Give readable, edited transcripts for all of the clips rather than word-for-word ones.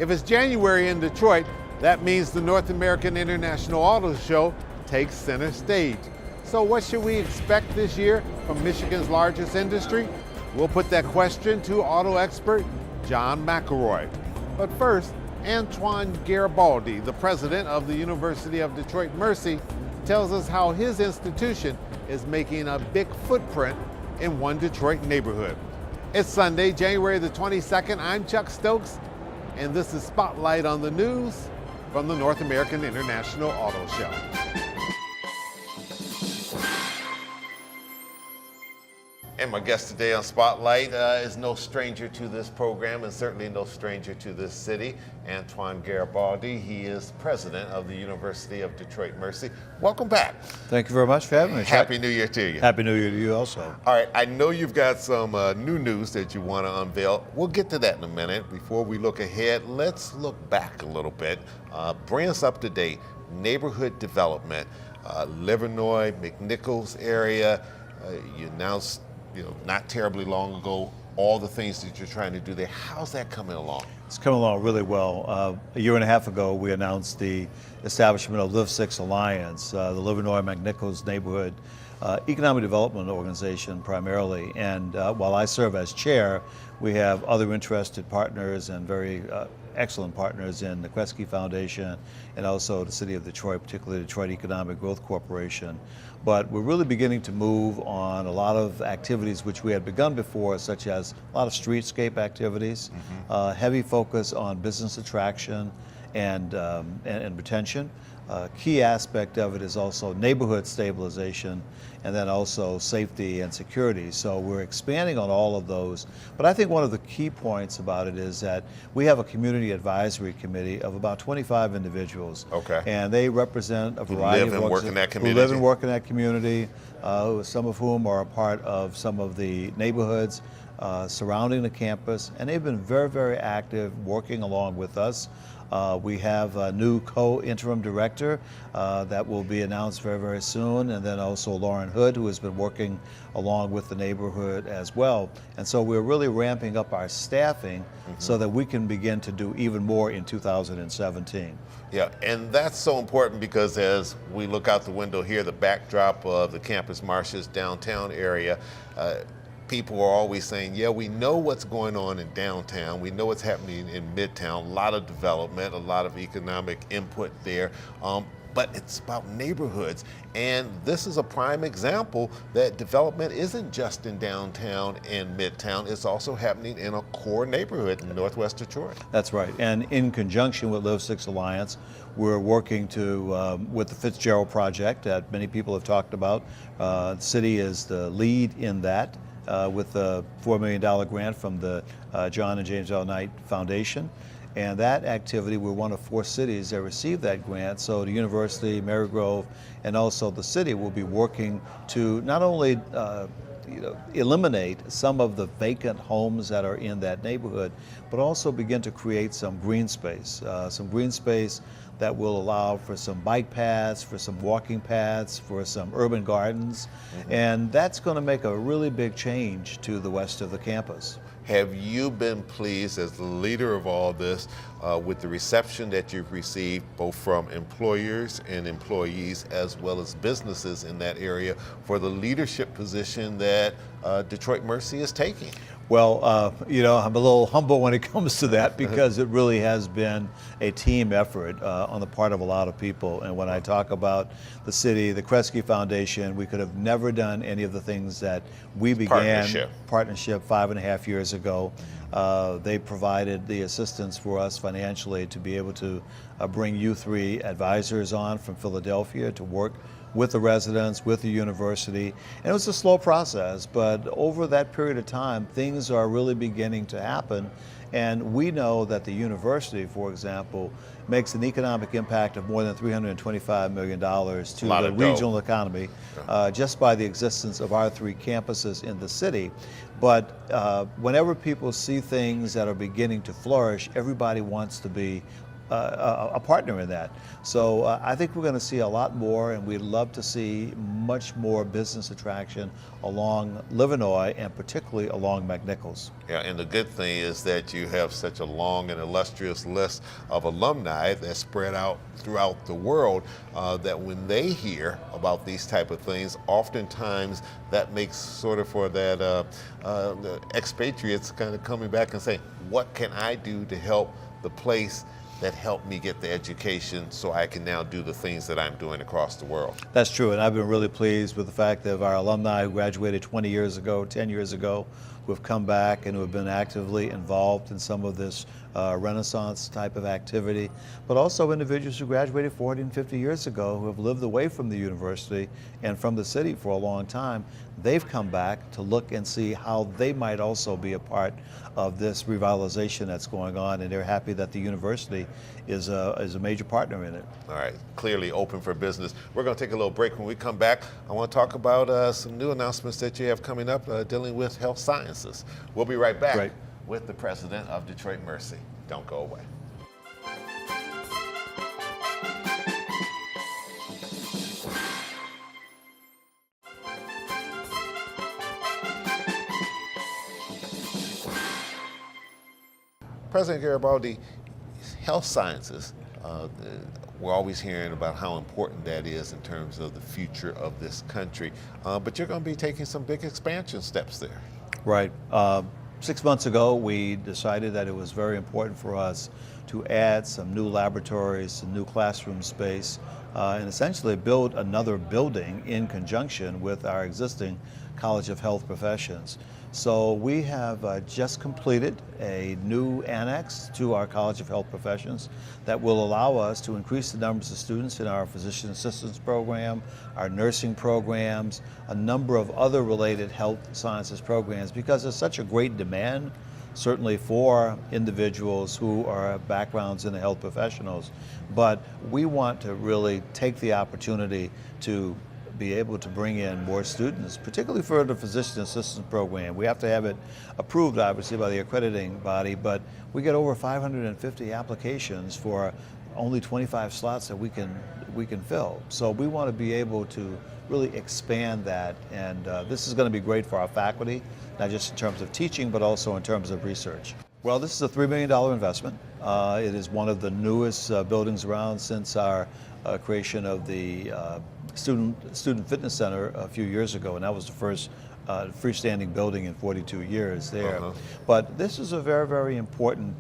If it's January in Detroit, that means the North American International Auto Show takes center stage. So what should we expect this year from Michigan's largest industry? We'll put that question to auto expert John McElroy. But first, Antoine Garibaldi, the president of the University of Detroit Mercy, tells us how his institution is making a big footprint in one Detroit neighborhood. It's Sunday, January the 22nd. I'm Chuck Stokes, and this is Spotlight on the News from the North American International Auto Show. And my guest today on Spotlight is no stranger to this program and certainly no stranger to this city, Antoine Garibaldi. He is president of the University of Detroit Mercy. Welcome back. Thank you very much for having me. Happy New Year to you. Happy New Year to you also. All right, I know you've got some new news that you want to unveil. We'll get to that in a minute. Before we look ahead, let's look back a little bit. Bring us up to date. Neighborhood development, Livernois, McNichols area. You announced not terribly long ago, all the things that you're trying to do there. How's that coming along? It's coming along really well. A year and a half ago, we announced the establishment of Live 6 Alliance, the Livernois McNichols Neighborhood Economic Development Organization primarily. And while I serve as chair, we have other interested partners and very excellent partners in the Kresge Foundation and also the City of Detroit, particularly Detroit Economic Growth Corporation. But we're really beginning to move on a lot of activities which we had begun before, such as a lot of streetscape activities, heavy focus on business attraction and retention. Key aspect of it is also neighborhood stabilization and then also safety and security. So we're expanding on all of those. But I think one of the key points about it is that we have a community advisory committee of about 25 individuals. Okay. And they represent a variety of work in that community. Who live and work in that community, some of whom are a part of some of the neighborhoods surrounding the campus. And they've been very, very active working along with us. We have a new co-interim director that will be announced very, very soon, and then also Lauren Hood, who has been working along with the neighborhood as well. And so we're really ramping up our staffing so that we can begin to do even more in 2017. Yeah, and that's so important because as we look out the window here, the backdrop of the Campus Martius downtown area, people are always saying, yeah, we know what's going on in downtown. We know what's happening in Midtown. A lot of development, a lot of economic input there. But it's about neighborhoods. And this is a prime example that development isn't just in downtown and Midtown. It's also happening in a core neighborhood in Northwest Detroit. That's right. And in conjunction with Live 6 Alliance, we're working with the Fitzgerald Project that many people have talked about. The city is the lead in that. With a $4 million grant from the John and James L. Knight Foundation. And that activity, we're one of 4 cities that received that grant. So the university, Marygrove, and also the city will be working to not only eliminate some of the vacant homes that are in that neighborhood, but also begin to create some green space that will allow for some bike paths, for some walking paths, for some urban gardens. And that's going to make a really big change to the west of the campus. Have you been pleased as the leader of all this with the reception that you've received both from employers and employees as well as businesses in that area for the leadership position that Detroit Mercy is taking? Well, I'm a little humble when it comes to that because it really has been a team effort on the part of a lot of people. And when I talk about the city, the Kresge Foundation, we could have never done any of the things that we began partnership 5.5 years ago. They provided the assistance for us financially to be able to bring U3 advisors on from Philadelphia to work with the residents, with the university. And it was a slow process, but over that period of time, things are really beginning to happen. And we know that the university, for example, makes an economic impact of more than $325 million to the regional economy just by the existence of our 3 campuses in the city. But whenever people see things that are beginning to flourish, everybody wants to be a partner in that. So I think we're going to see a lot more, and we'd love to see much more business attraction along Livernois and particularly along McNichols. Yeah, and the good thing is that you have such a long and illustrious list of alumni that's spread out throughout the world that when they hear about these type of things, oftentimes that makes sort of for that the expatriates kind of coming back and saying, what can I do to help the place that helped me get the education so I can now do the things that I'm doing across the world? That's true, and I've been really pleased with the fact that our alumni who graduated 20 years ago, 10 years ago, who have come back and who have been actively involved in some of this Renaissance type of activity, but also individuals who graduated 40 and 50 years ago who have lived away from the university and from the city for a long time. They've come back to look and see how they might also be a part of this revitalization that's going on, and they're happy that the university is a major partner in it. All right, clearly open for business. We're going to take a little break. When we come back, I want to talk about some new announcements that you have coming up dealing with health sciences. We'll be right back. Great. With the president of Detroit Mercy. Don't go away. President Garibaldi, health sciences, we're always hearing about how important that is in terms of the future of this country, but you're going to be taking some big expansion steps there. Right. 6 months ago, we decided that it was very important for us to add some new laboratories, some new classroom space, and essentially build another building in conjunction with our existing College of Health Professions. So we have just completed a new annex to our College of Health Professions that will allow us to increase the numbers of students in our physician assistance program, our nursing programs, a number of other related health sciences programs, because there's such a great demand, certainly for individuals who are backgrounds in the health professionals. But we want to really take the opportunity to be able to bring in more students, particularly for the physician assistant program. We have to have it approved, obviously, by the accrediting body, but we get over 550 applications for only 25 slots that we can fill. So we want to be able to really expand that, and this is going to be great for our faculty, not just in terms of teaching, but also in terms of research. Well, this is a $3 million investment. It is one of the newest buildings around since our creation of the Student Fitness Center a few years ago, and that was the first freestanding building in 42 years there. But this is a very, very important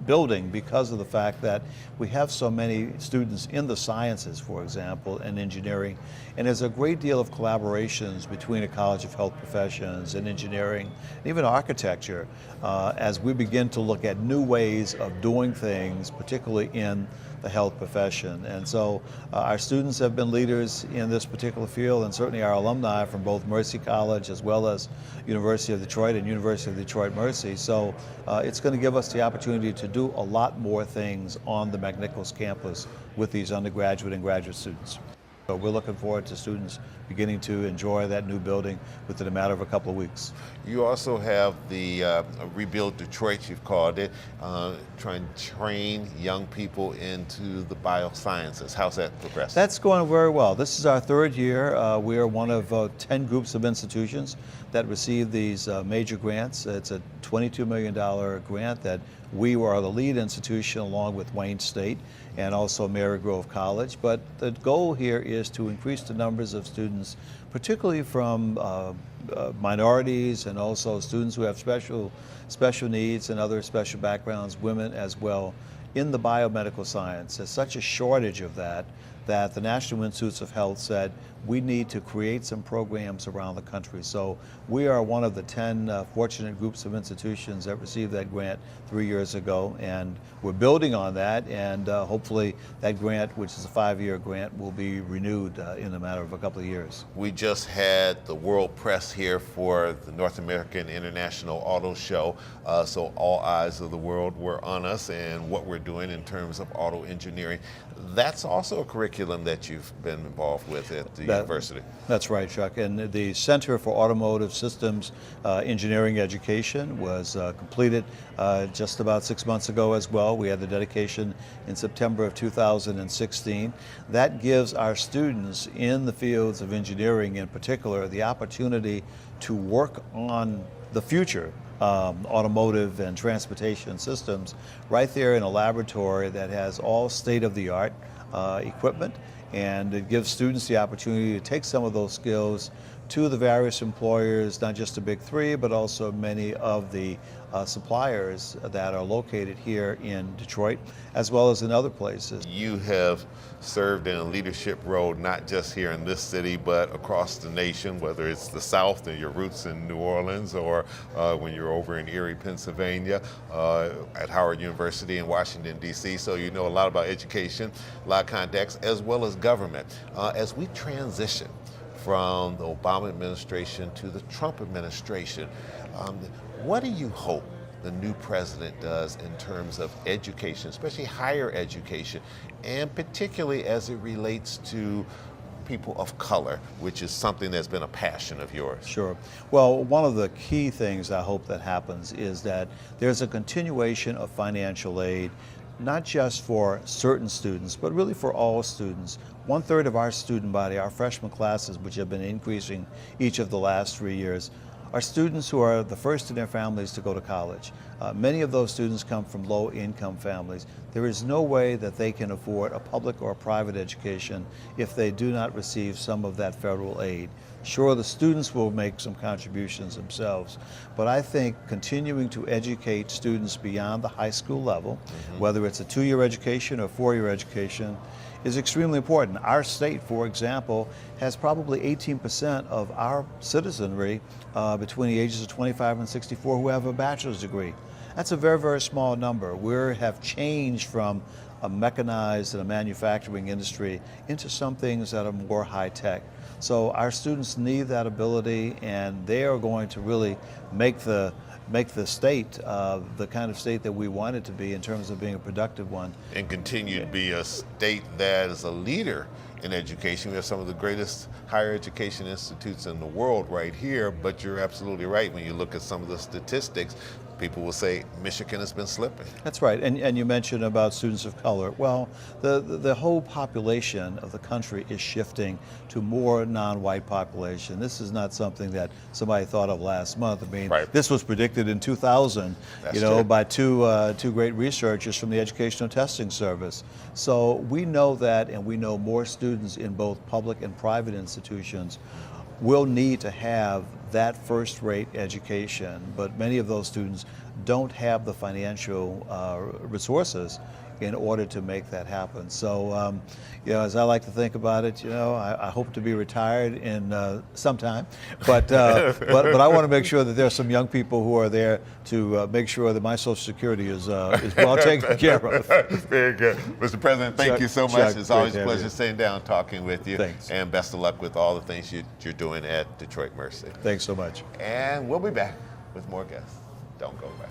building because of the fact that we have so many students in the sciences, for example, and engineering, and there's a great deal of collaborations between a College of Health Professions and engineering, and even architecture, as we begin to look at new ways of doing things, particularly in the health profession. And so our students have been leaders in this particular field, and certainly our alumni from both Mercy College as well as University of Detroit and University of Detroit Mercy. So it's going to give us the opportunity to do a lot more things on the McNichols campus with these undergraduate and graduate students. So we're looking forward to students beginning to enjoy that new building within a matter of a couple of weeks. You also have the Rebuild Detroit, you've called it, trying to train young people into the biosciences. How's that progressing? That's going very well. This is our third year. We are one of 10 groups of institutions that receive these major grants. It's a $22 million grant that we are the lead institution along with Wayne State and also Marygrove College. But the goal here is to increase the numbers of students, particularly from minorities and also students who have special needs and other special backgrounds, women as well, in the biomedical science. There's such a shortage of that the National Institutes of Health said we need to create some programs around the country. So we are one of the 10 fortunate groups of institutions that received that grant 3 years ago, and we're building on that, and hopefully that grant, which is a 5-year grant, will be renewed in a matter of a couple of years. We just had the World Press here for the North American International Auto Show, so all eyes of the world were on us and what we're doing in terms of auto engineering. That's also a curriculum curriculum that you've been involved with at the university. That's right, Chuck. And the Center for Automotive Systems Engineering Education was completed just about 6 months ago as well. We had the dedication in September of 2016. That gives our students in the fields of engineering in particular the opportunity to work on the future automotive and transportation systems right there in a laboratory that has all state-of-the-art equipment, and it gives students the opportunity to take some of those skills to the various employers, not just the big three, but also many of the suppliers that are located here in Detroit, as well as in other places. You have served in a leadership role, not just here in this city, but across the nation, whether it's the South and your roots in New Orleans, or when you're over in Erie, Pennsylvania, at Howard University in Washington, D.C. So you know a lot about education, a lot of contacts, as well as government. As we transition from the Obama administration to the Trump administration, what do you hope the new president does in terms of education, especially higher education, and particularly as it relates to people of color, which is something that's been a passion of yours? Sure. Well, one of the key things I hope that happens is that there's a continuation of financial aid, not just for certain students, but really for all students. 1/3 of our student body, our freshman classes, which have been increasing each of the last 3 years, are students who are the first in their families to go to college. Many of those students come from low-income families. There is no way that they can afford a public or a private education if they do not receive some of that federal aid. Sure, the students will make some contributions themselves, but I think continuing to educate students beyond the high school level, whether it's a 2-year education or 4-year education, is extremely important. Our state, for example, has probably 18% of our citizenry between the ages of 25 and 64 who have a bachelor's degree. That's a very, very small number. We have changed from a mechanized and a manufacturing industry into some things that are more high-tech. So our students need that ability, and they are going to really make the state the kind of state that we want it to be in terms of being a productive one. And continue to be a state that is a leader in education. We have some of the greatest higher education institutes in the world right here, but you're absolutely right. When you look at some of the statistics, people will say Michigan has been slipping. That's right, and you mentioned about students of color. Well, the whole population of the country is shifting to more non-white population. This is not something that somebody thought of last month. I mean, this was predicted in 2000, by two great researchers from the Educational Testing Service. So we know that, and we know more students in both public and private institutions will need to have that first-rate education, but many of those students don't have the financial resources in order to make that happen. So, as I like to think about it, I hope to be retired in sometime, but I want to make sure that there's some young people who are there to make sure that my Social Security is well taken care of. Very good. Mr. President, thank you so much. It's always a pleasure sitting down talking with you. Thanks. And best of luck with all the things you're doing at Detroit Mercy. Thanks so much. And we'll be back with more guests. Don't go back.